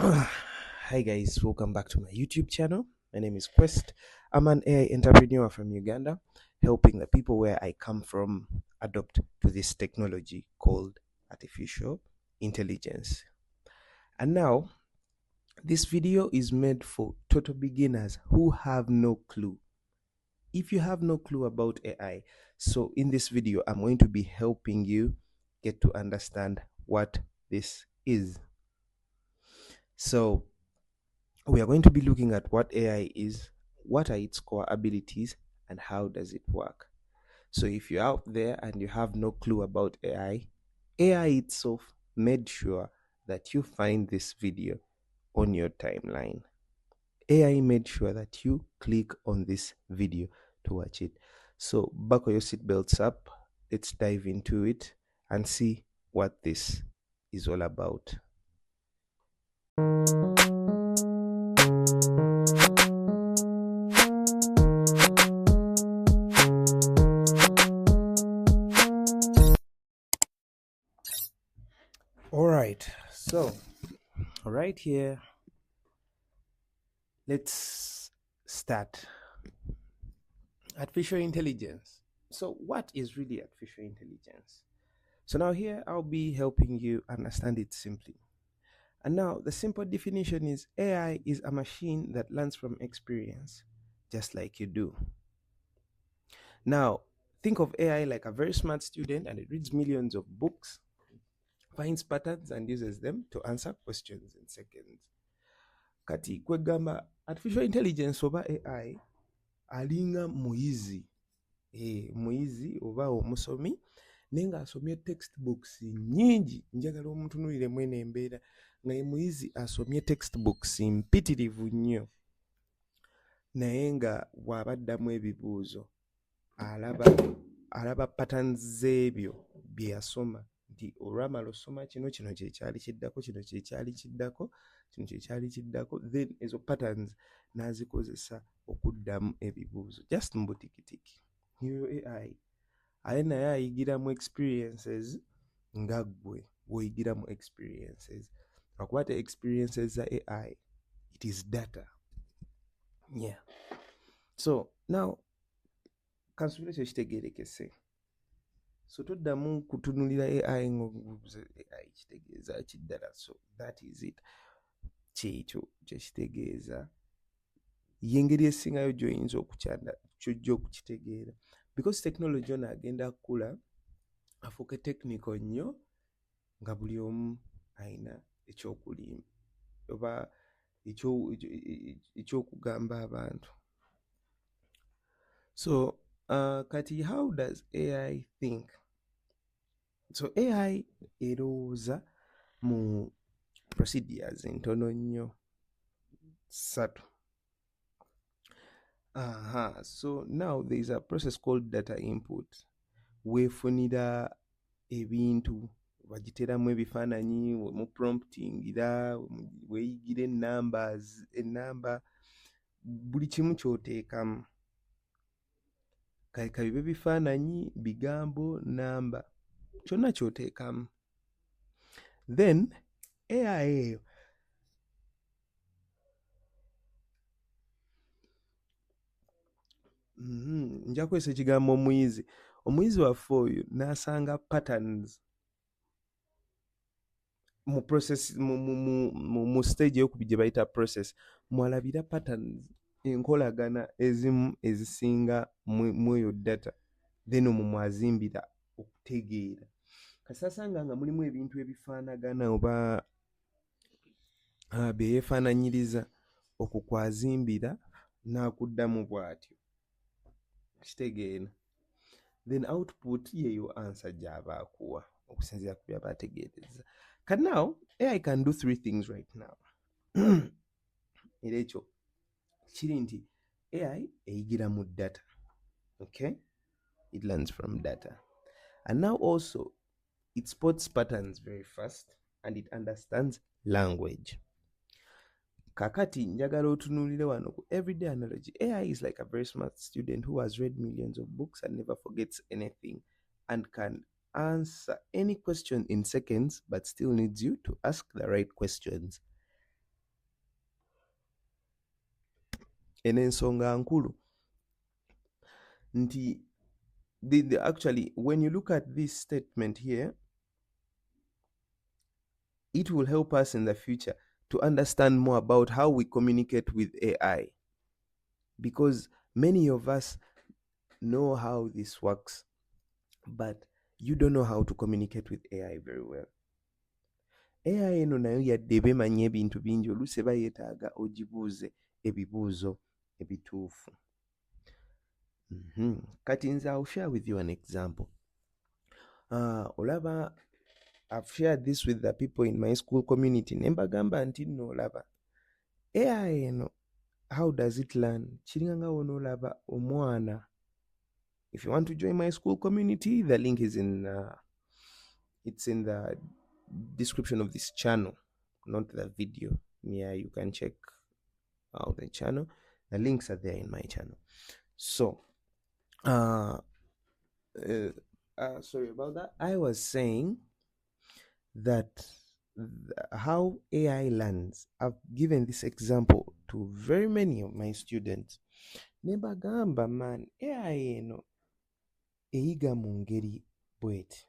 Hi guys, welcome back to my YouTube channel. My name is Quest. I'm an AI entrepreneur from Uganda, helping the people where I come from adopt to this technology called artificial intelligence. And now, this video is made for total beginners who have no clue. If you have no clue about AI, so in this video, I'm going to be helping you get to understand what this is. So, we are going to be looking at what AI is, what are its core abilities, and how does it work. So if you're out there and you have no clue about AI itself made sure that you find this video on your timeline. AI made sure that you click on this video to watch it. So buckle your seatbelts up. Let's dive into it and see what this is all about. All right, so right here, let's start. Artificial intelligence. So, what is really artificial intelligence? So, now here I'll be helping you understand it simply. And now, the simple definition is AI is a machine that learns from experience, just like you do. Now, think of AI like a very smart student and it reads millions of books, finds patterns, and uses them to answer questions in seconds. Kati kwegamba artificial intelligence oba AI alinga muyizi muyizi oba omusomi naye ng'asomye textbooks nnyingi. Njagala omuntunuuliremu eno embeera nga ye muyizi asomye textbooks mpitirivu nnyo, naye nga bw'abaddamu ebibuuzo alaba patterns z'ebyo bye yasoma, nti olwamala osoma kino kyekyali kiddako, kino kyekyali kiddako, kino kyekyali kiddako, then ezo patterns n'azikozesa okuddamu ebibuuzo just mu butikitiki. Eyo AI ate naye ayigira mu experiences nga ggwe bw'oyigira mu experiences. Lwakuba te experiences za AI, it is data. Yeah. So now kansubire kyekitegeerekese. So toddamu kutunulira AI ng'obuuza AI kitegeeza kiddala. So that is it. Kyekyo kyekitegeeza. Y'engeri esingayo gy'oyinza ky'ojja okukitegeera. Because technology ono agenda kukula afuuke technical nnyo nga buli omu alina ekyokulimba oba ekyokugamba abantu. So kati how does AI think? So AI erowooza mu procedures entono nnyo ssatu. So now there is a process called data input. Weefunira ebintu, bagiteramu ebifaananyi, mu promptingira, weeyigira ennamba, buli kimu ky'oteekamu. Ka bibe bifaananyi, bigambo, nnamba, kyonna ky'oteekamu. Then AI eyo nja kwesa ekigambo omuyizi waffe oyo n'asanga patterns mu process mu stage ey'okubiri gye bayita process, mwalabira patterns, enkolagana ezimu ezisinga mu eyo data, then omwo mwazimbira okutegeera. Kasasanga nga mulimu ebintu ebifaanagana oba bye yeefaananyiriza, okwo kwazimbira n'akuddamu bw'atyo. Kitegeera. Then output yeyo answer gy'aba akuwa okusinziira ku byaba ategeereza. Kati now AI can do three things right now. Era ekyo kiri nti AI eyigira mu data. Okay? It learns from data. And now also it spots patterns very fast and it understands language. Kakati njagala otunuulire wano ku everyday analogy. AI is like a very smart student who has read millions of books and never forgets anything and can answer any question in seconds but still needs you to ask the right questions. eno ensonga nkulu nti actually when you look at this statement here, it will help us in the future to understand more about how we communicate with AI, because many of us know how this works, but you don't know how to communicate with AI very well. AI eno nayo yadde bemanya ebintu bingi, oluusi eba yeetaaga ogibuuze ebibuuzo ebituufu. Kati nze I'll share with you an example. Olaba, I've shared this with the people in my school community. Nembagamba nti nno olaba AI eno, how does it learn? Kiringa nga wonoolaba omwana. If you want to join my school community, the link is it's in the description of this channel, not the video. Yeah, you can check out the channel. The links are there in my channel. So, sorry about that. I was saying that how AI learns. I've given this example to very many of my students. Nebagamba man, AI eno eyiga mu ngeri bweti.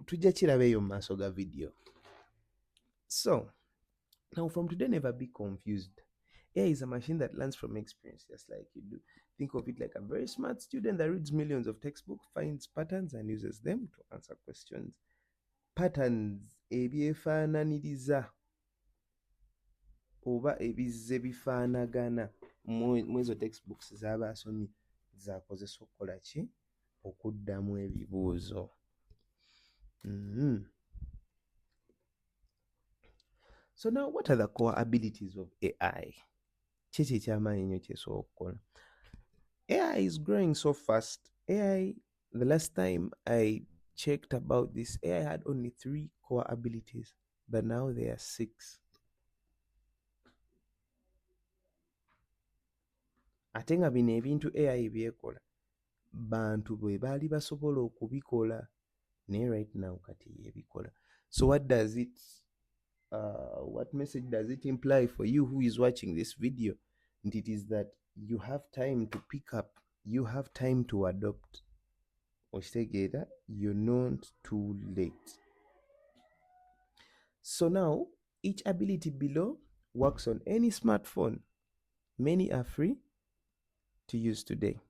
Tujja kiraba eyo mu maaso ga video. So, now from today, never be confused. AI is a machine that learns from experience, just like you do. Think of it like a very smart student that reads millions of textbooks, finds patterns, and uses them to answer questions. Patterns ebyefaananiriza oba ebizze bifaanagana mu ezo textbooks z'aba asomye zakozesa okukola ki? Okuddamu ebibuuzo. So now, what are the core abilities of AI? Kiki ekyamaanyi ennyo kyesobola okukola? AI is growing so fast. AI, the last time I checked about this, AI had only 3 core abilities, but now there are 6. Ate nga bino ebintu AI byekola bantu bwe baali basobola okubikola, naye right now kati yebikola. So what does it what message does it imply for you who is watching this video? And it is that you have time to pick up, you have time to adopt. Okitegeera, you're not too late. So now, each ability below works on any smartphone. Many are free to use today.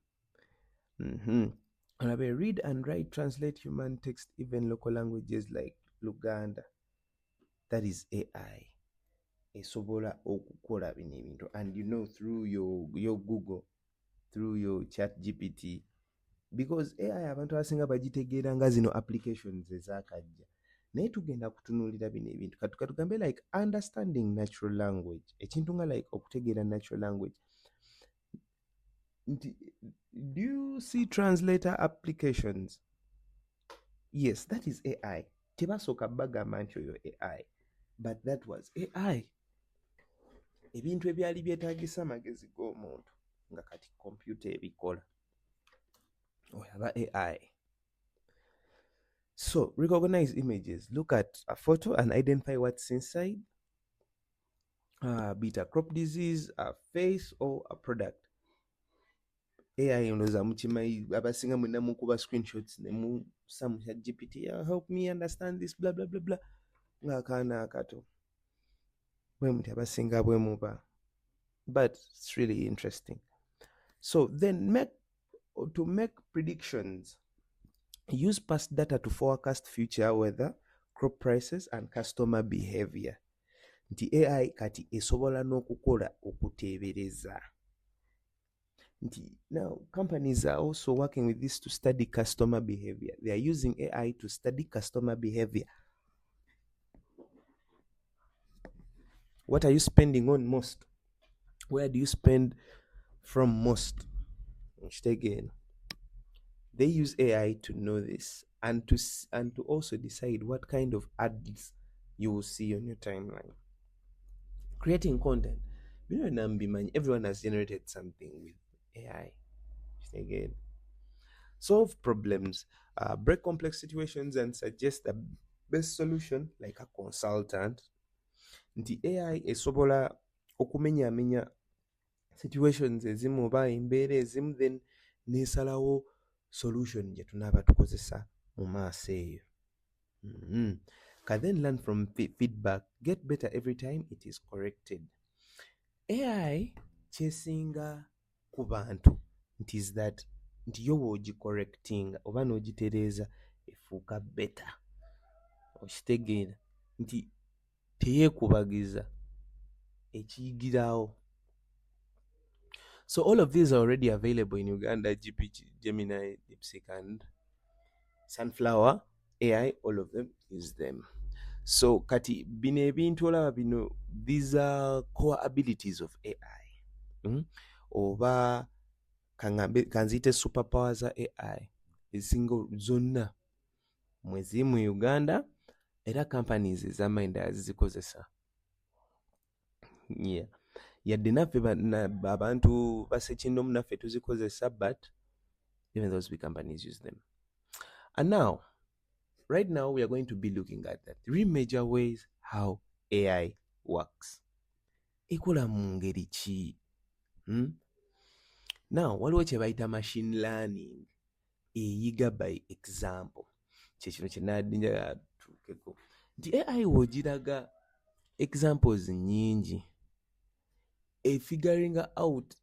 Read and write, translate human text, even local languages like Luganda. That is AI. Esobola okukola bino ebintu, and you know, through your Google, through your chat GPT, because AI abantu abasinga bagitegeera nga zino applications ezaakajja, naye tugenda kutunuulira bino ebintu katugambe like understanding natural language, ekintu nga like okutegeera natural language. Do you see translator applications? Yes, that is AI. Tebasooka bagamba nti oyo AI, but that was AI. Ebintu ebyali byetaagisa amagezi g'omuntu nga kati computer ebikola. Oyaba AI. So, recognize images. Look at a photo and identify what's inside. Be it a crop disease, a face, or a product. AI ndowooza mukimanyi, abasinga mwenna mukuba screenshots ne mussa mu chat GPT, help me understand this blah blah blah blah, ng'akaana akato bwe muti abasinga bwe muba. But it's really interesting. So then to make predictions, use past data to forecast future weather, crop prices, and customer behavior. Nti AI kati esobola n'okukola okuteebereza. Now, companies are also working with this to study customer behavior. They are using AI to study customer behavior. What are you spending on most? Where do you spend from most? Again, they use AI to know this and to also decide what kind of ads you will see on your timeline. Creating content. Everyone has generated something with AI. Again, solve problems, break complex situations and suggest the best solution like a consultant. nti AI esobola okumenyaamenya situations ezimu oba embeera ezimu then nesalawo solution gye tunaaba tukozesa mu maaso eyo. Can then learn from feedback, get better every time it is corrected. AI kyesinga ku bantu nti is that nti yo bw'ogicorrectinga oba n'ogitereeza efuuka better. Okitegeera nti teyeekubagiza ekiyigirawo. So all of these are already available in Uganda: GPT, Gemini, DeepSeek, and Sunflower AI. All of them use them. So kati bino ebintu olaba bino, these are core abilities of AI. Oba kanziyite superpowers za AI ezisinga zonna mweziri mu Uganda era companies ez'amayinda zizikozesa. Yadde naffe abantu basekindomu naffe tuzikozesa, but even those big companies use them. And now, right now, we are going to be looking at the 3 major ways how AI works. Ekola mu ngeri ki? Now, waliwo kye bayita machine learning, eyiga by example. Kyekino kye naddinja tuukeko nti AI w'ogiraga examples nyingi, figuring out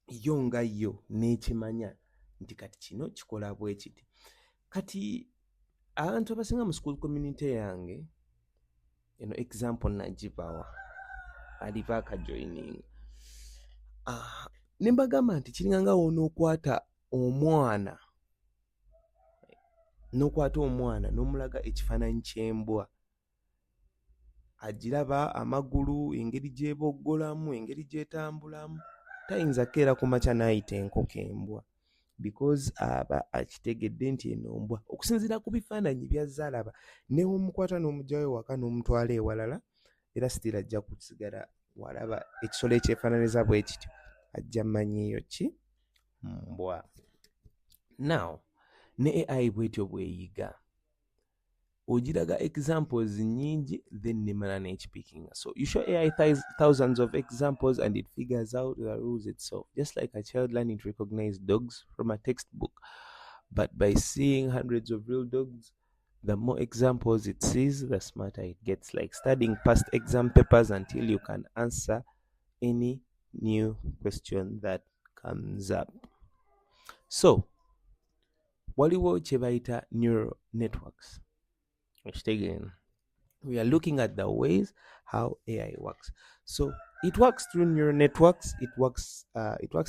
yo nga yo n'ekimanya nti kati kino kikola bwe kiti. Kati abantu abasinga mu school community yange, example nagibawa aliva akajoining, ne mbagamba nti kiringanga onookwata omwana n'omulaga ekifaananyi ky'embwa, agiraba amagulu, engeri gyeboggolamu, engeri gyetambulamu, tayinza keera ku makya n'ayita enkoko embwa, because aba akitegedde nti eno mbwa okusinziira ku bifaananyi by'azze alaba. Newomukwata n'omugyayo waka n'omutwala ewalala, era still ajja kusigala walaba ekisolo ekyefaananiza bwe kityo, ajja mmanyiiyo ki? Mbwa. Now ne AI bwetyo bweyiga, ogiraga examples nyingi then nemala n'ekipickinga. So you show AI thousands of examples and it figures out the rules itself, just like a child learning to recognize dogs from a textbook. But by seeing hundreds of real dogs, the more examples it sees, the smarter it gets, like studying past exam papers until you can answer any new question that comes up. So waliwo kye bayita neural networks. Again, we are looking at the ways how AI works. So it works through neural networks. It works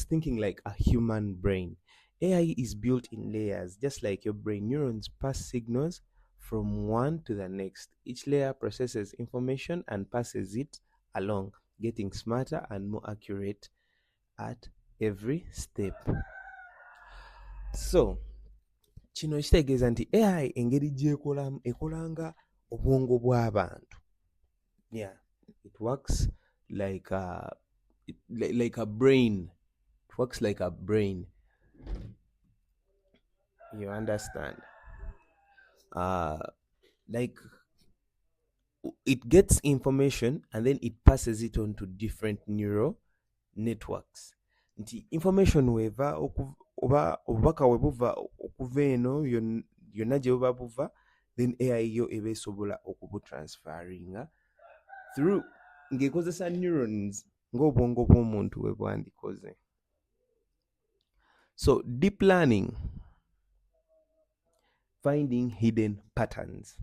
thinking like a human brain. AI is built in layers, just like your brain. Neurons pass signals from one to the next. Each layer processes information and passes it along, getting smarter and more accurate at every step. So kino kitegeeza nti AI engeri gy'ekolamu ekolanga obwongo bw'abantu. Yeah, it works like a brain. It works like a brain. You understand? Like it gets information and then it passes it on to different neural networks. Nti information weva oba obubaka webuva okuva eno yonna gye buba buva, then AI yo eba esobola okubutransferinga through ng'ekozesa neurons ng'obwongo bw'omuntu we bwandikoze. So deep learning, finding hidden patterns.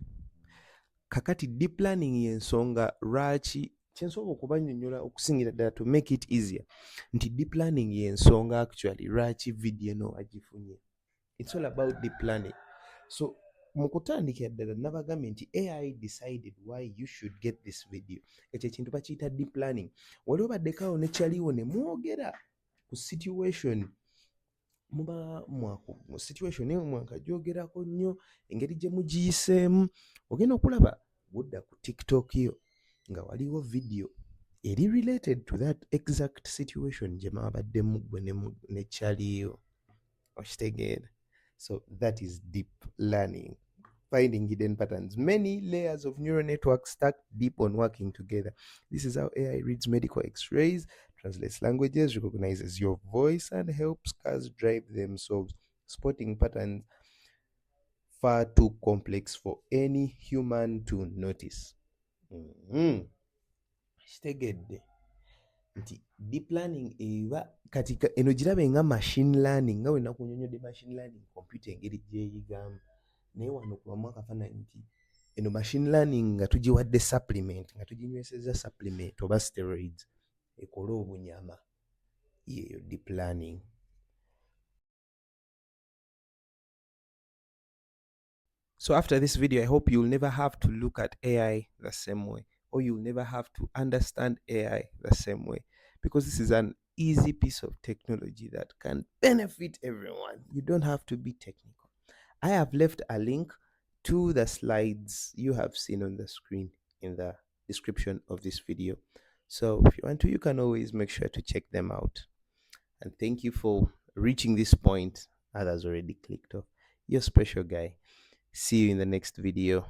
Kakati deep learning y'ensonga lwaki kyensobola okubannyonnyola okusingira ddala to make it easier, nti deep learning y'ensonga actually lwaki video eno agifunye. It's all about deep learning. So mu kutandikira ddala nabagambye nti AI decided why you should get this video. Ekyo ekintu bakiyita deep learning. Wali obaddekaawo ne kyaliwo ne mwogera ku situation, muba mu situation eyo mwakagyogerako nnyo, engeri gye mugiyiseemu, ogenda okulaba budda ku TikTok yo nga waliwo video eri related to that exact situation gye mwabaddemu gwe ne kyaliyo. Okitegeera? So that is deep learning. finding hidden patterns. Many layers of neural networks stacked deep on working together. This is how AI reads medical x-rays, translates languages, recognizes your voice, and helps cars drive themselves, spotting patterns far too complex for any human to notice. Mhm. Kitegedde nti deep learning eba kati eno girabe nga machine learning nga bwe nakunyonyodde machine learning computer engeri gyeyigamu naye wano kubamu akafaananyi nti eno machine learning nga tugiwadde supplement nga tuginywesezza supplement oba steroids ekole obunyama yeeyo deep learning. So after this video, I hope you'll never have to look at AI the same way, or you'll never have to understand AI the same way, because this is an easy piece of technology that can benefit everyone. You don't have to be technical. I have left a link to the slides you have seen on the screen in the description of this video. So if you want to, you can always make sure to check them out. And thank you for reaching this point. Others already clicked off. You're a special guy. See you in the next video.